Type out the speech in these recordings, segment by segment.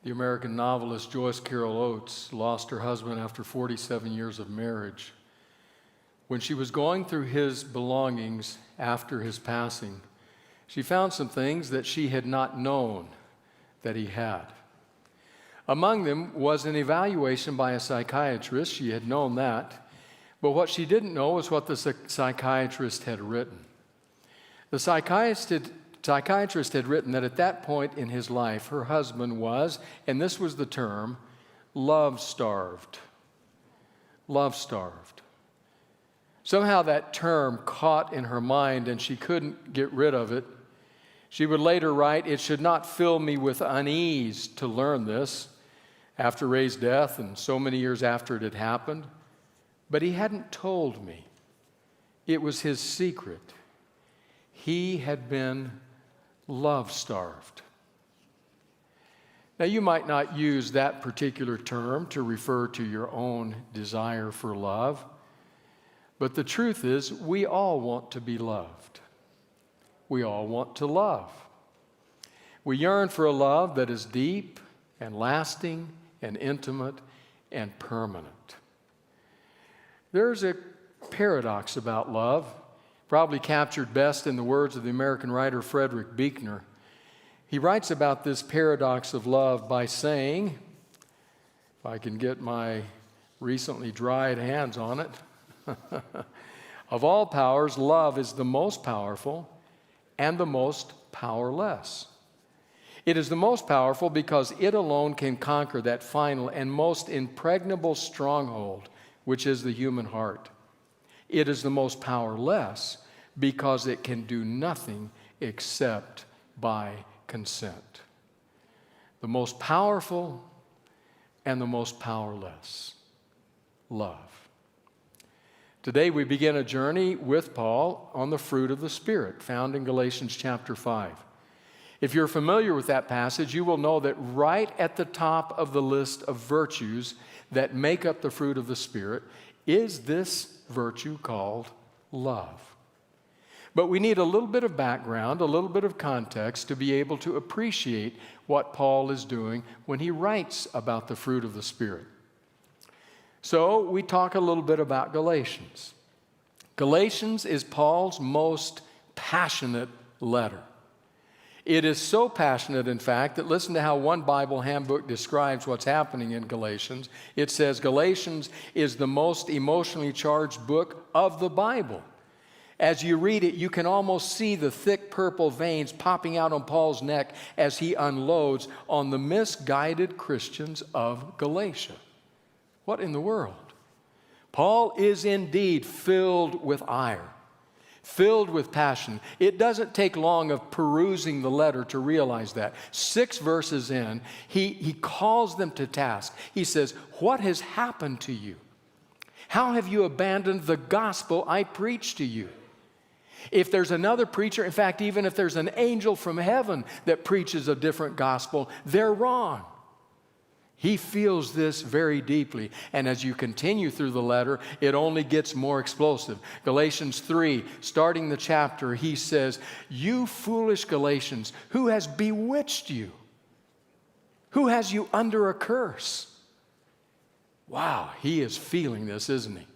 The American novelist Joyce Carol Oates lost her husband after 47 years of marriage. When she was going through his belongings after his passing, she found some things that she had not known that he had. Among them was an evaluation by a psychiatrist. She had known that. But what she didn't know was what the psychiatrist had written. The psychiatrist had written that at that point in his life, her husband was, and this was the term, love-starved. Love-starved. Somehow that term caught in her mind and she couldn't get rid of it. She would later write, "It should not fill me with unease to learn this after Ray's death and so many years after it had happened. But he hadn't told me. It was his secret. He had been love-starved." Now, you might not use that particular term to refer to your own desire for love, but the truth is, we all want to be loved. We all want to love. We yearn for a love that is deep and lasting and intimate and permanent. There's a paradox about love, probably captured best in the words of the American writer Frederick Buechner. He writes about this paradox of love by saying, if I can get my recently dried hands on it, of all powers, love is the most powerful and the most powerless. It is the most powerful because it alone can conquer that final and most impregnable stronghold, which is the human heart. It is the most powerless because it can do nothing except by consent. The most powerful and the most powerless. Love. Today we begin a journey with Paul on the fruit of the Spirit, found in Galatians chapter 5. If you're familiar with that passage, you will know that right at the top of the list of virtues that make up the fruit of the Spirit is this virtue called love. But we need a little bit of background, a little bit of context to be able to appreciate what Paul is doing when he writes about the fruit of the Spirit. So we talk a little bit about Galatians. Galatians is Paul's most passionate letter. It is so passionate, in fact, that listen to how one Bible handbook describes what's happening in Galatians. It says Galatians is the most emotionally charged book of the Bible. As you read it, you can almost see the thick purple veins popping out on Paul's neck as he unloads on the misguided Christians of Galatia. What in the world? Paul is indeed filled with ire, filled with passion. It doesn't take long of perusing the letter to realize that. 6 verses in, he calls them to task. He says, "What has happened to you? How have you abandoned the gospel I preached to you? If there's another preacher, in fact, even if there's an angel from heaven that preaches a different gospel, they're wrong." He feels this very deeply, and as you continue through the letter, it only gets more explosive. Galatians 3, starting the chapter, he says, "You foolish Galatians, who has bewitched you? Who has you under a curse?" Wow, he is feeling this, isn't he?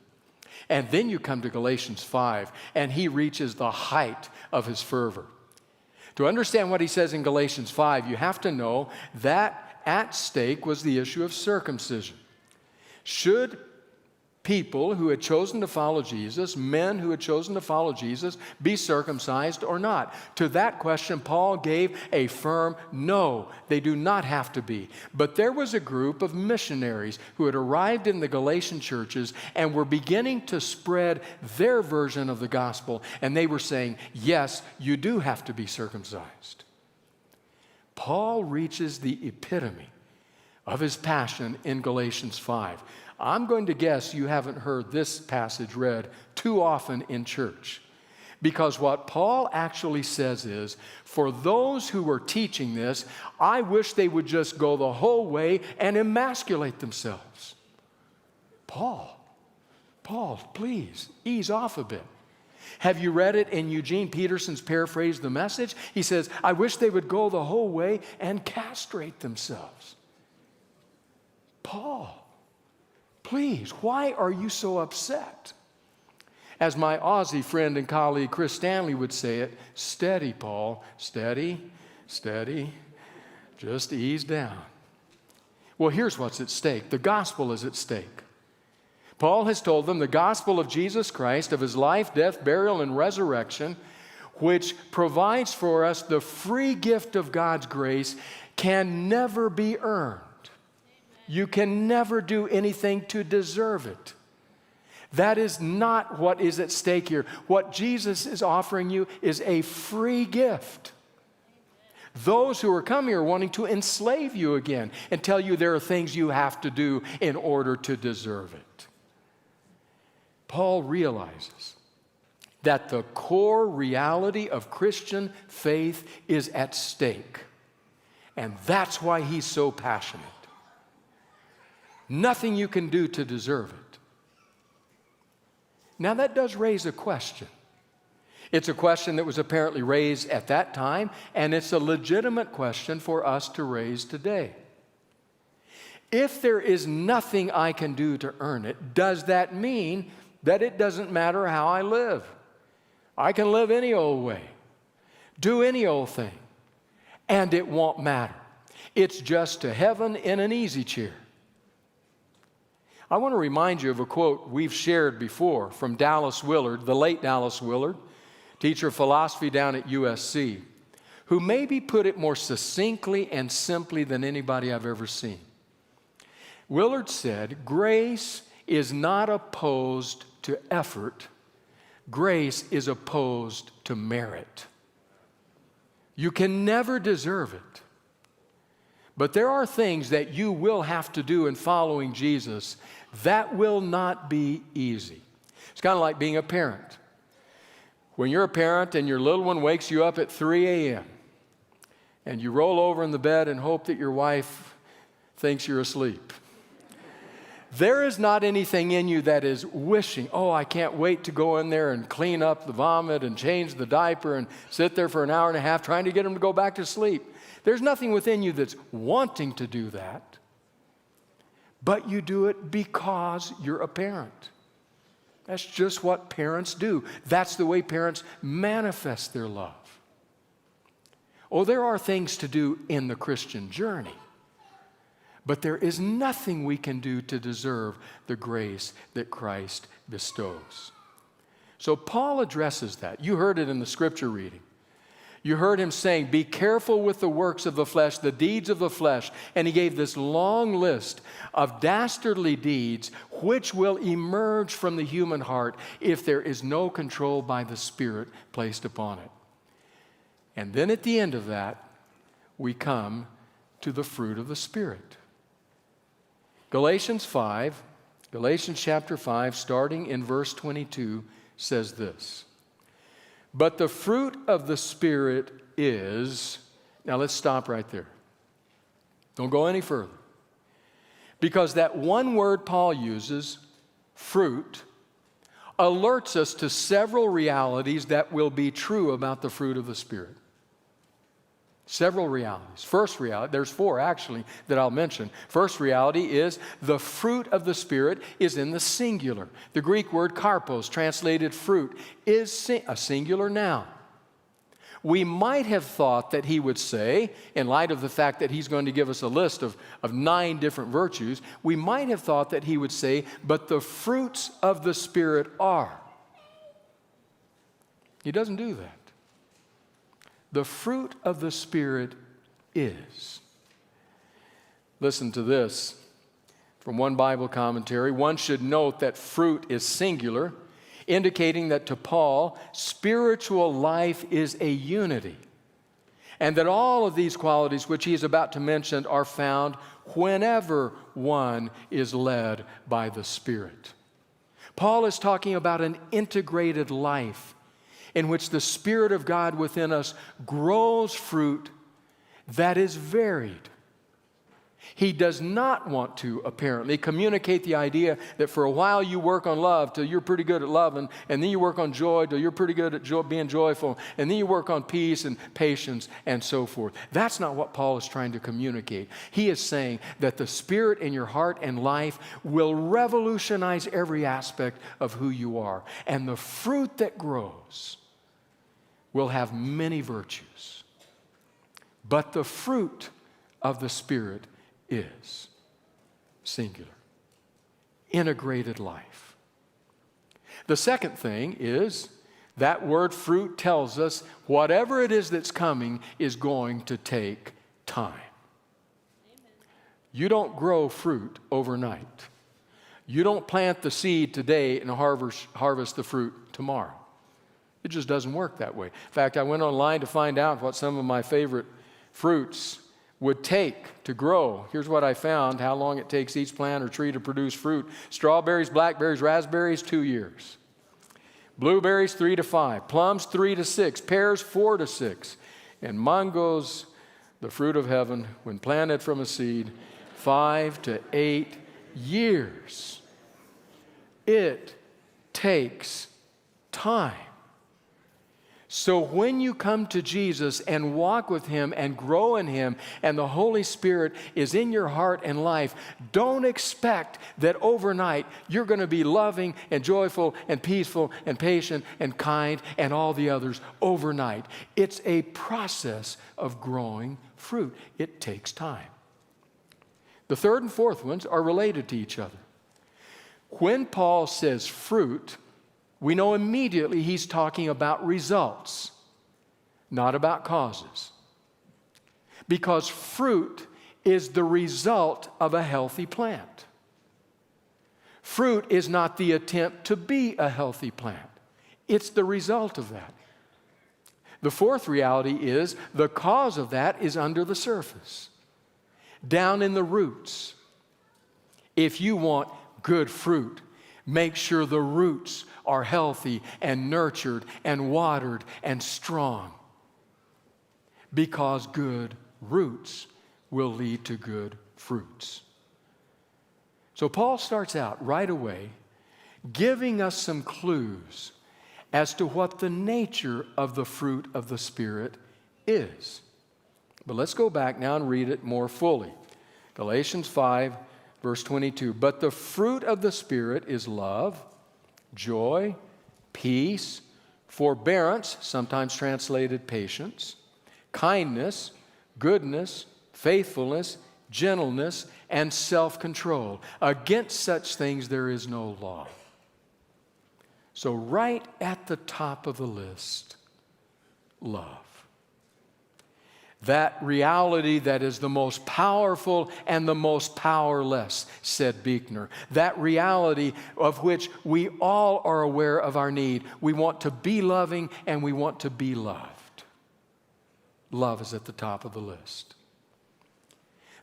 And then you come to Galatians 5, and he reaches the height of his fervor. To understand what he says in Galatians 5, you have to know that at stake was the issue of circumcision. Should people who had chosen to follow Jesus, men who had chosen to follow Jesus, be circumcised or not? To that question, Paul gave a firm no, they do not have to be. But there was a group of missionaries who had arrived in the Galatian churches and were beginning to spread their version of the gospel, and they were saying, yes, you do have to be circumcised. Paul reaches the epitome of his passion in Galatians 5. I'm going to guess you haven't heard this passage read too often in church, because what Paul actually says is, for those who were teaching this, I wish they would just go the whole way and emasculate themselves. Paul, please, ease off a bit. Have you read it in Eugene Peterson's paraphrase, The Message? He says, I wish they would go the whole way and castrate themselves. Paul, please, why are you so upset? As my Aussie friend and colleague Chris Stanley would say it, steady, Paul, steady, steady, just ease down. Well, here's what's at stake. The gospel is at stake. Paul has told them the gospel of Jesus Christ, of his life, death, burial, and resurrection, which provides for us the free gift of God's grace, can never be earned. You can never do anything to deserve it. That is not what is at stake here. What Jesus is offering you is a free gift. Those who are coming are wanting to enslave you again and tell you there are things you have to do in order to deserve it. Paul realizes that the core reality of Christian faith is at stake. And that's why he's so passionate. Nothing you can do to deserve it. Now that does raise a question. It's a question that was apparently raised at that time, and it's a legitimate question for us to raise today. If there is nothing I can do to earn it, does that mean that it doesn't matter how I live? I can live any old way, do any old thing, and it won't matter. It's just to heaven in an easy chair. I want to remind you of a quote we've shared before from Dallas Willard, the late Dallas Willard, teacher of philosophy down at USC, who maybe put it more succinctly and simply than anybody I've ever seen. Willard said, grace is not opposed to effort. Grace is opposed to merit. You can never deserve it. But there are things that you will have to do in following Jesus that will not be easy. It's kind of like being a parent. When you're a parent and your little one wakes you up at 3 a.m. and you roll over in the bed and hope that your wife thinks you're asleep. There is not anything in you that is wishing, oh, I can't wait to go in there and clean up the vomit and change the diaper and sit there for an hour and a half trying to get him to go back to sleep. There's nothing within you that's wanting to do that, but you do it because you're a parent. That's just what parents do. That's the way parents manifest their love. Oh, there are things to do in the Christian journey, but there is nothing we can do to deserve the grace that Christ bestows. So Paul addresses that. You heard it in the scripture reading. You heard him saying, be careful with the works of the flesh, the deeds of the flesh. And he gave this long list of dastardly deeds which will emerge from the human heart if there is no control by the Spirit placed upon it. And then at the end of that, we come to the fruit of the Spirit. Galatians chapter 5, starting in verse 22, says this. But the fruit of the Spirit is, now let's stop right there. Don't go any further. Because that one word Paul uses, fruit, alerts us to several realities that will be true about the fruit of the Spirit. Several realities. First reality, there's four actually that I'll mention. First reality is the fruit of the Spirit is in the singular. The Greek word karpos, translated fruit, is a singular noun. We might have thought that he would say, in light of the fact that he's going to give us a list of 9 different virtues, we might have thought that he would say, but the fruits of the Spirit are. He doesn't do that. The fruit of the Spirit is. Listen to this from one Bible commentary. One should note that fruit is singular, indicating that to Paul, spiritual life is a unity, and that all of these qualities which he is about to mention are found whenever one is led by the Spirit. Paul is talking about an integrated life in which the Spirit of God within us grows fruit that is varied. He does not want to, apparently, communicate the idea that for a while you work on love till you're pretty good at loving, and then you work on joy till you're pretty good at being joyful, and then you work on peace and patience and so forth. That's not what Paul is trying to communicate. He is saying that the Spirit in your heart and life will revolutionize every aspect of who you are, and the fruit that grows will have many virtues. But the fruit of the Spirit is singular, integrated life. The second thing is that word fruit tells us whatever it is that's coming is going to take time. Amen. You don't grow fruit overnight. You don't plant the seed today and harvest the fruit tomorrow. It just doesn't work that way. In fact, I went online to find out what some of my favorite fruits would take to grow. Here's what I found, how long it takes each plant or tree to produce fruit. Strawberries, blackberries, raspberries, 2 years. Blueberries, 3 to 5. Plums, 3 to 6. Pears, 4 to 6. And mangoes, the fruit of heaven, when planted from a seed, 5 to 8 years. It takes time. So when you come to Jesus and walk with Him and grow in Him, and the Holy Spirit is in your heart and life, don't expect that overnight you're going to be loving and joyful and peaceful and patient and kind and all the others overnight. It's a process of growing fruit. It takes time. The third and fourth ones are related to each other. When Paul says fruit, we know immediately he's talking about results, not about causes. Because fruit is the result of a healthy plant. Fruit is not the attempt to be a healthy plant. It's the result of that. The fourth reality is the cause of that is under the surface, down in the roots. If you want good fruit, make sure the roots are healthy and nurtured and watered and strong, because good roots will lead to good fruits. So Paul starts out right away giving us some clues as to what the nature of the fruit of the Spirit is. But let's go back now and read it more fully. Galatians 5, verse 22. But the fruit of the Spirit is love, joy, peace, forbearance, sometimes translated patience, kindness, goodness, faithfulness, gentleness, and self-control. Against such things there is no law. So right at the top of the list, love. That reality that is the most powerful and the most powerless, said Buechner. That reality of which we all are aware of our need. We want to be loving and we want to be loved. Love is at the top of the list.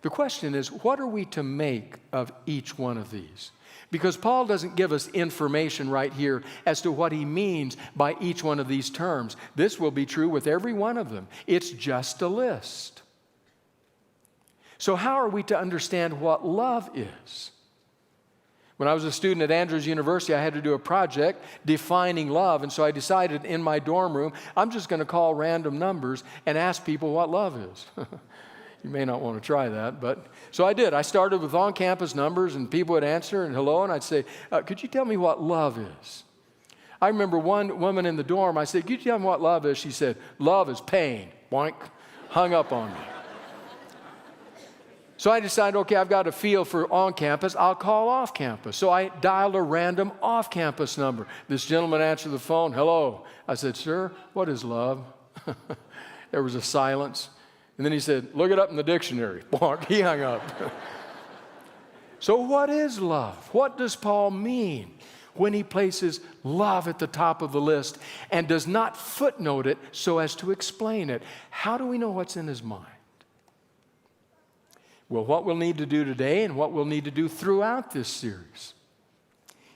The question is, what are we to make of each one of these? Because Paul doesn't give us information right here as to what he means by each one of these terms. This will be true with every one of them. It's just a list. So how are we to understand what love is? When I was a student at Andrews University, I had to do a project defining love, and so I decided in my dorm room, I'm just going to call random numbers and ask people what love is. You may not want to try that, but so I did. I started with on-campus numbers, and people would answer, and hello, and I'd say, could you tell me what love is? I remember one woman in the dorm, I said, could you tell me what love is? She said, love is pain. Boink, hung up on me. So I decided, okay, I've got a feel for on-campus, I'll call off-campus. So I dialed a random off-campus number. This gentleman answered the phone, hello. I said, sir, what is love? There was a silence. And then he said, look it up in the dictionary. Bonk, he hung up. So what is love? What does Paul mean when he places love at the top of the list and does not footnote it so as to explain it? How do we know what's in his mind? Well, what we'll need to do today and what we'll need to do throughout this series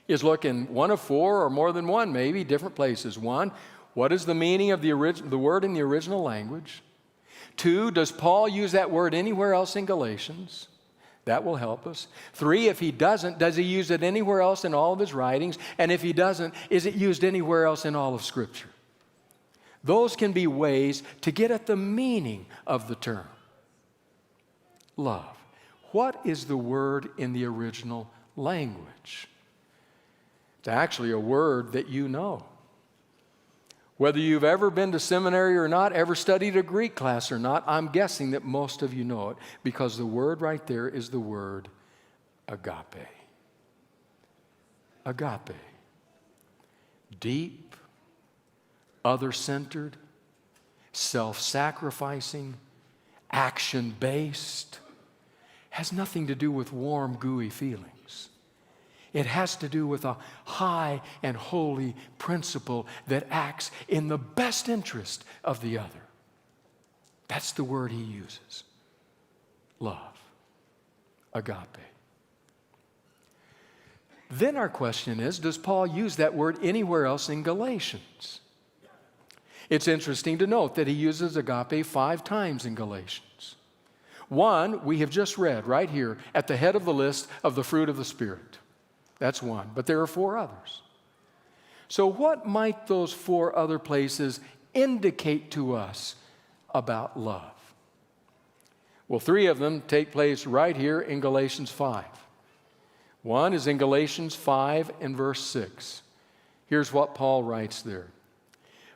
is look in one of four or more than one, maybe, different places. One, what is the meaning of the word in the original language? Two, does Paul use that word anywhere else in Galatians? That will help us. 3, if he doesn't, does he use it anywhere else in all of his writings? And if he doesn't, is it used anywhere else in all of Scripture? Those can be ways to get at the meaning of the term. Love. What is the word in the original language? It's actually a word that you know. Whether you've ever been to seminary or not, ever studied a Greek class or not, I'm guessing that most of you know it, because the word right there is the word agape. Agape. Deep, other-centered, self-sacrificing, action-based. Has nothing to do with warm, gooey feelings. It has to do with a high and holy principle that acts in the best interest of the other. That's the word he uses. Love. Agape. Then our question is, does Paul use that word anywhere else in Galatians? It's interesting to note that he uses agape 5 times in Galatians. 1, we have just read right here at the head of the list of the fruit of the Spirit. That's 1, but there are 4 others. So what might those 4 other places indicate to us about love? Well, 3 of them take place right here in Galatians 5. 1 is in Galatians 5 and verse 6. Here's what Paul writes there.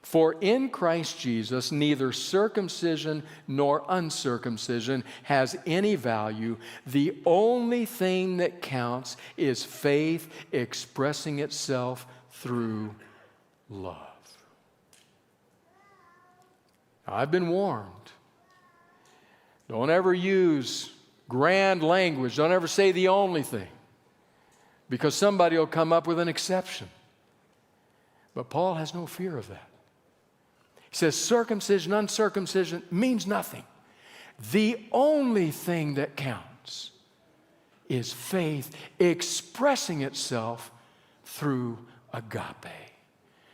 For in Christ Jesus, neither circumcision nor uncircumcision has any value. The only thing that counts is faith expressing itself through love. Now, I've been warned. Don't ever use grand language. Don't ever say the only thing, because somebody will come up with an exception. But Paul has no fear of that. He says circumcision, uncircumcision means nothing. The only thing that counts is faith expressing itself through agape,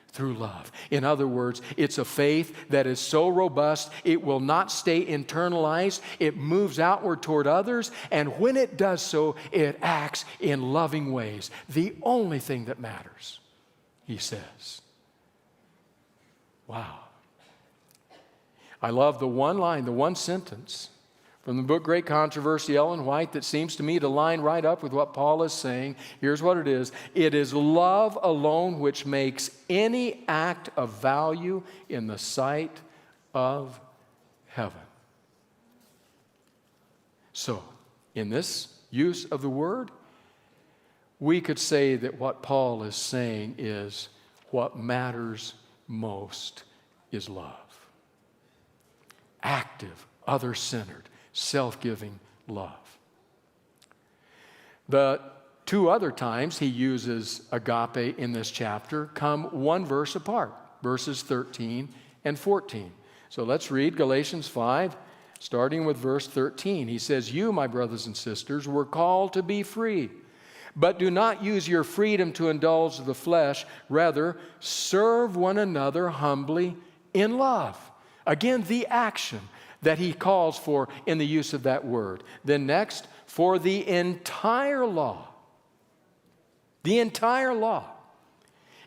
through love. In other words, it's a faith that is so robust, it will not stay internalized. It moves outward toward others, and when it does so, it acts in loving ways. The only thing that matters, he says. Wow. I love the one line, the one sentence from the book Great Controversy, Ellen White, that seems to me to line right up with what Paul is saying. Here's what it is. It is love alone which makes any act of value in the sight of heaven. So, in this use of the word, we could say that what Paul is saying is what matters most is love. Active, other-centered, self-giving love. The 2 other times he uses agape in this chapter come 1 verse apart, verses 13 and 14. So let's read Galatians 5, starting with verse 13. He says, "You, my brothers and sisters, were called to be free, but do not use your freedom to indulge the flesh. Rather, serve one another humbly in love." Again, the action that he calls for in the use of that word. Then next, for the entire law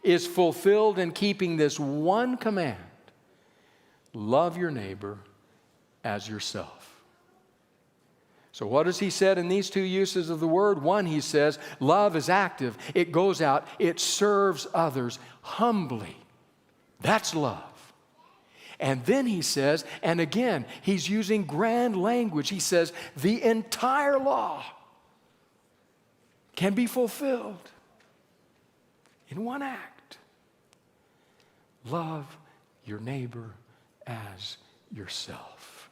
is fulfilled in keeping this one command: love your neighbor as yourself. So what has he said in these 2 uses of the word? 1, he says, love is active. It goes out. It serves others humbly. That's love. And then he says, and again, he's using grand language. He says, the entire law can be fulfilled in one act. Love your neighbor as yourself.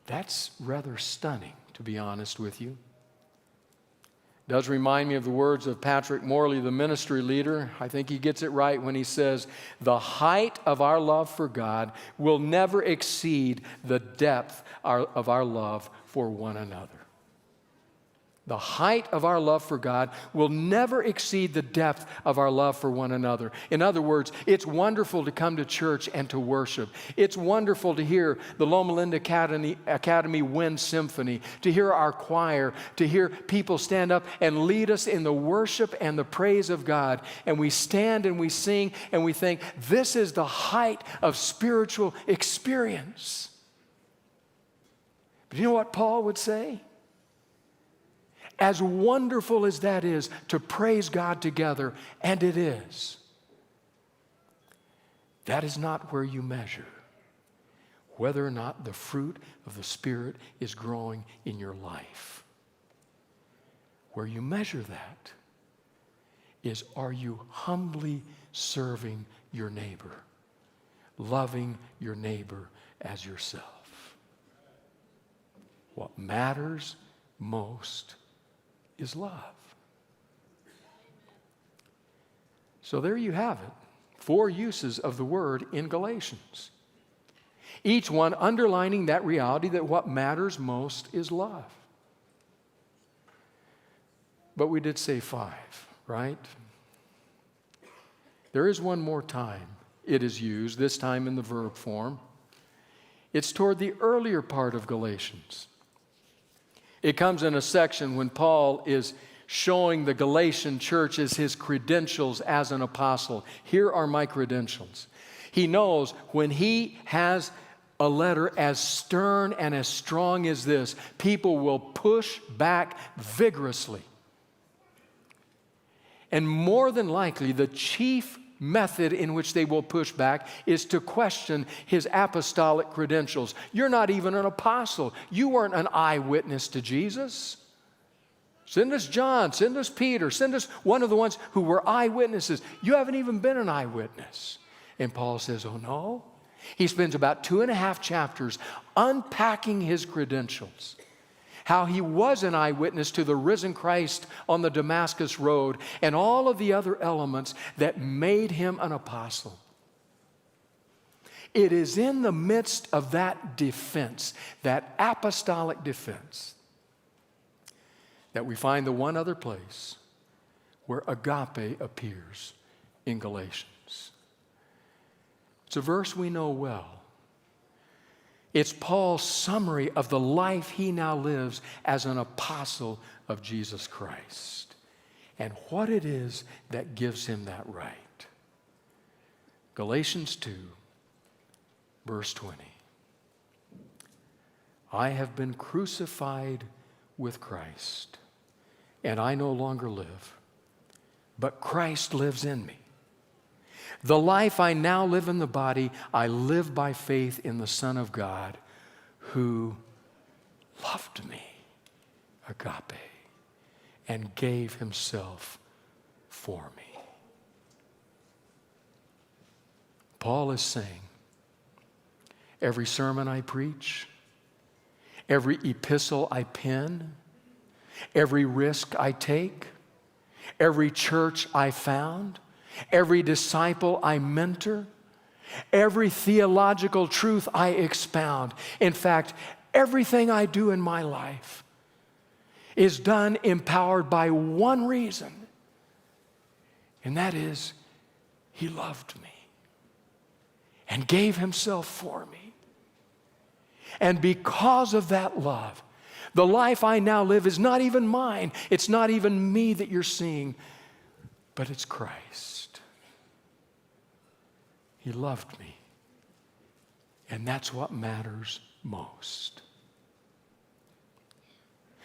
That's rather stunning, to be honest with you. Does remind me of the words of Patrick Morley, the ministry leader. I think he gets it right when he says, the height of our love for God will never exceed the depth of our love for one another. The height of our love for God will never exceed the depth of our love for one another. In other words, it's wonderful to come to church and to worship. It's wonderful to hear the Loma Linda Academy Wind Symphony, to hear our choir, to hear people stand up and lead us in the worship and the praise of God. And we stand and we sing and we think, this is the height of spiritual experience. But you know what Paul would say? As wonderful as that is to praise God together, and it is, that is not where you measure whether or not the fruit of the Spirit is growing in your life. Where you measure that is, are you humbly serving your neighbor, loving your neighbor as yourself? What matters most is love. So there you have it. 4 uses of the word in Galatians. Each one underlining that reality that what matters most is love. But we did say 5, right? There is one more time it is used, this time in the verb form. It's toward the earlier part of Galatians. It comes in a section when Paul is showing the Galatian churches his credentials as an apostle. Here are my credentials. He knows when he has a letter as stern and as strong as this, people will push back vigorously. And more than likely, the chief method in which they will push back is to question his apostolic credentials. You're not even an apostle. You weren't an eyewitness to Jesus. Send us John, send us Peter, send us one of the ones who were eyewitnesses. You haven't even been an eyewitness. And Paul says, oh no. He spends about 2.5 chapters unpacking his credentials. How he was an eyewitness to the risen Christ on the Damascus road and all of the other elements that made him an apostle. It is in the midst of that defense, that apostolic defense, that we find the one other place where agape appears in Galatians. It's a verse we know well. It's Paul's summary of the life he now lives as an apostle of Jesus Christ and what it is that gives him that right. Galatians 2, verse 20. I have been crucified with Christ, and I no longer live, but Christ lives in me. The life I now live in the body, I live by faith in the Son of God who loved me, agape, and gave himself for me. Paul is saying, every sermon I preach, every epistle I pen, every risk I take, every church I found, every disciple I mentor, every theological truth I expound. In fact, everything I do in my life is done empowered by one reason, and that is he loved me and gave himself for me. And because of that love, the life I now live is not even mine. It's not even me that you're seeing, but it's Christ. He loved me, and that's what matters most.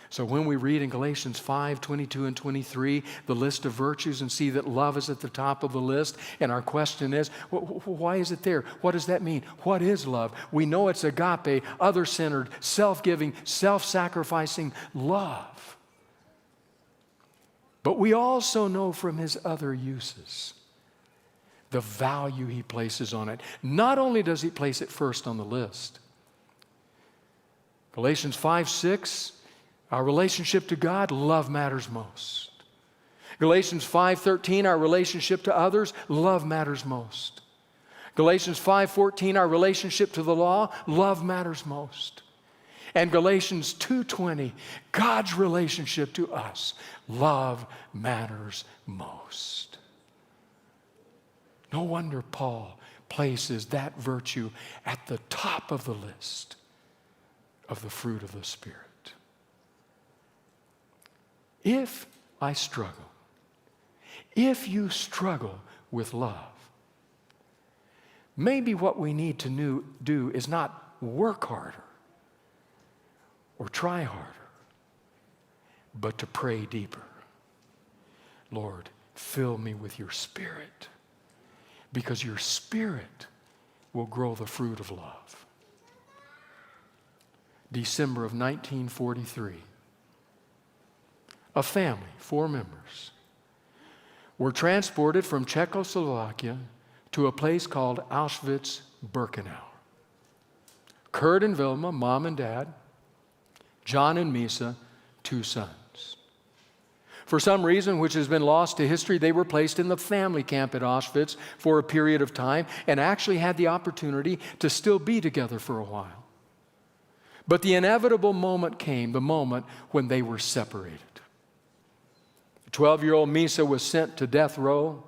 So when we read in Galatians 5, 22 and 23, the list of virtues, and see that love is at the top of the list, and our question is, why is it there? What does that mean? What is love? We know it's agape, other-centered, self-giving, self-sacrificing love. But we also know from his other uses the value he places on it. Not only does he place it first on the list. Galatians 5, 6, our relationship to God, love matters most. Galatians 5:13, our relationship to others, love matters most. Galatians 5:14, our relationship to the law, love matters most. And Galatians 2:20, God's relationship to us. Love matters most. No wonder Paul places that virtue at the top of the list of the fruit of the Spirit. If I struggle, if you struggle with love, maybe what we need to do is not work harder or try harder, but to pray deeper. Lord, fill me with your Spirit, because your Spirit will grow the fruit of love. December of 1943, a family, 4 members, were transported from Czechoslovakia to a place called Auschwitz-Birkenau. Kurt and Vilma, mom and dad, John and Misa, 2 sons. For some reason which has been lost to history, they were placed in the family camp at Auschwitz for a period of time and actually had the opportunity to still be together for a while. But the inevitable moment came, the moment when they were separated. The 12-year-old Misa was sent to death row.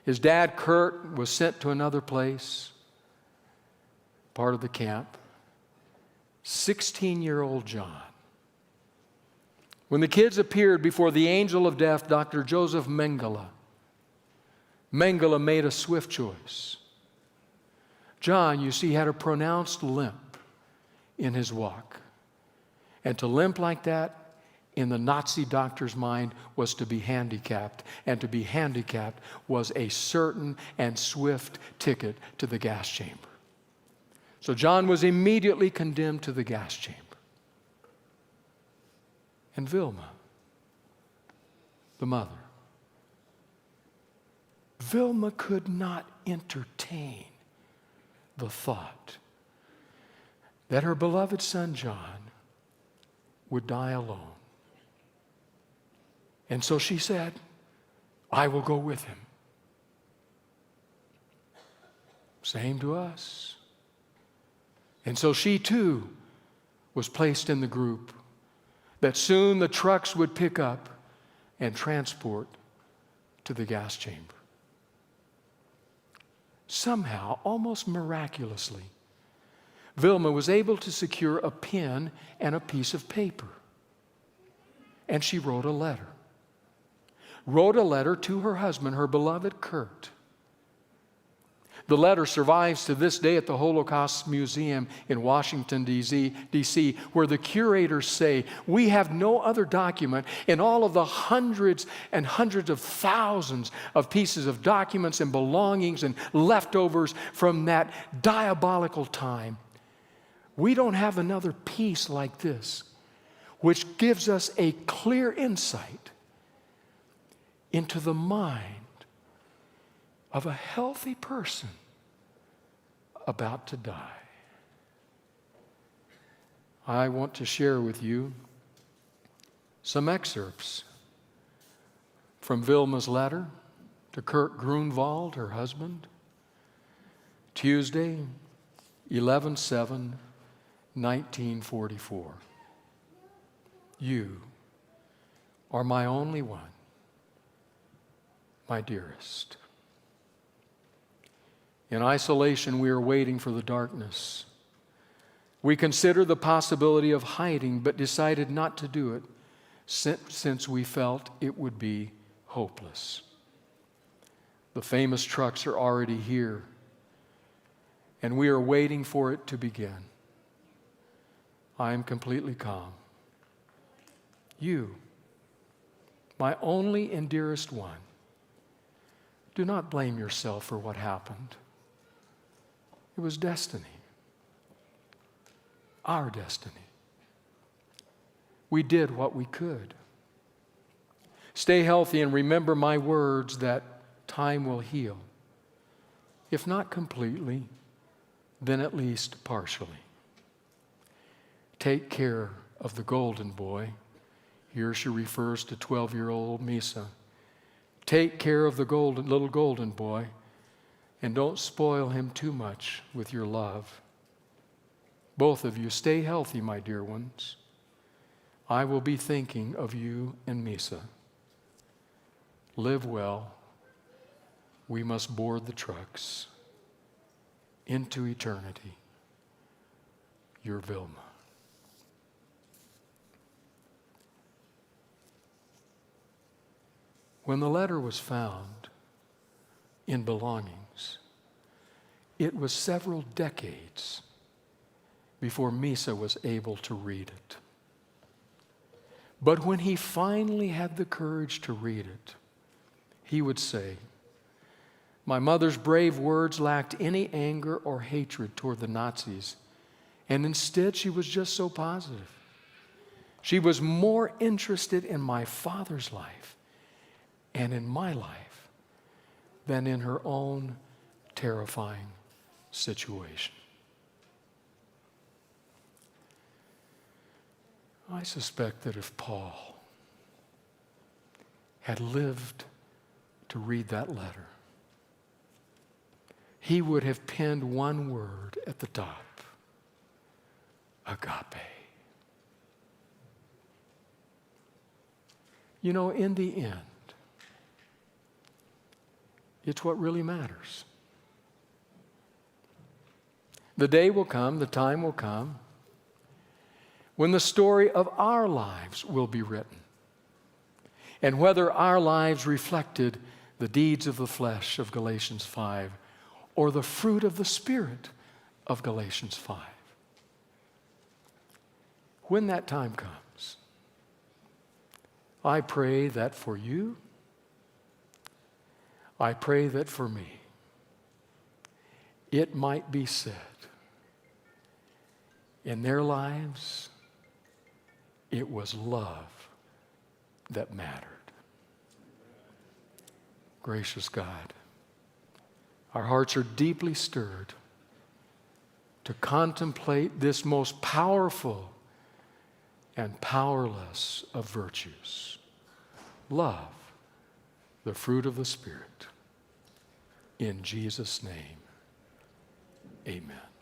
His dad, Kurt, was sent to another place, part of the camp. 16-year-old John. When the kids appeared before the angel of death, Dr. Joseph Mengele made a swift choice. John, you see, had a pronounced limp in his walk. And to limp like that, in the Nazi doctor's mind, was to be handicapped. And to be handicapped was a certain and swift ticket to the gas chamber. So John was immediately condemned to the gas chamber. And Vilma, the mother, Vilma could not entertain the thought that her beloved son John would die alone. And so she said, I will go with him. Same to us. And so she too was placed in the group that soon the trucks would pick up and transport to the gas chamber. Somehow, almost miraculously, Vilma was able to secure a pen and a piece of paper. And she wrote a letter. Wrote a letter to her husband, her beloved Kurt. The letter survives to this day at the Holocaust Museum in Washington, D.C., where the curators say, we have no other document in all of the hundreds and hundreds of thousands of pieces of documents and belongings and leftovers from that diabolical time. We don't have another piece like this, which gives us a clear insight into the mind of a healthy person about to die. I want to share with you some excerpts from Vilma's letter to Kurt Grunwald, her husband, Tuesday, 11/7/1944. You are my only one, my dearest. In isolation, we are waiting for the darkness. We consider the possibility of hiding, but decided not to do it since we felt it would be hopeless. The famous trucks are already here, and we are waiting for it to begin. I am completely calm. You, my only and dearest one, do not blame yourself for what happened. It was destiny. Our destiny. We did what we could. Stay healthy and remember my words that time will heal. If not completely, then at least partially. Take care of the golden boy. Here she refers to 12-year-old Misa. Take care of the little golden boy, and don't spoil him too much with your love. Both of you, stay healthy, my dear ones. I will be thinking of you and Misa. Live well. We must board the trucks into eternity. Your Vilma. When the letter was found in belongings, it was several decades before Misa was able to read it. But when he finally had the courage to read it, he would say, "My mother's brave words lacked any anger or hatred toward the Nazis, and instead she was just so positive. She was more interested in my father's life and in my life than in her own terrifying situation." I suspect that if Paul had lived to read that letter, he would have penned one word at the top: agape. You know, in the end, it's what really matters. The day will come, the time will come, when the story of our lives will be written. And whether our lives reflected the deeds of the flesh of Galatians 5 or the fruit of the Spirit of Galatians 5. When that time comes, I pray that for you, I pray that for me, it might be said, in their lives, it was love that mattered. Gracious God, our hearts are deeply stirred to contemplate this most powerful and powerless of virtues, love, the fruit of the Spirit. In Jesus' name, amen.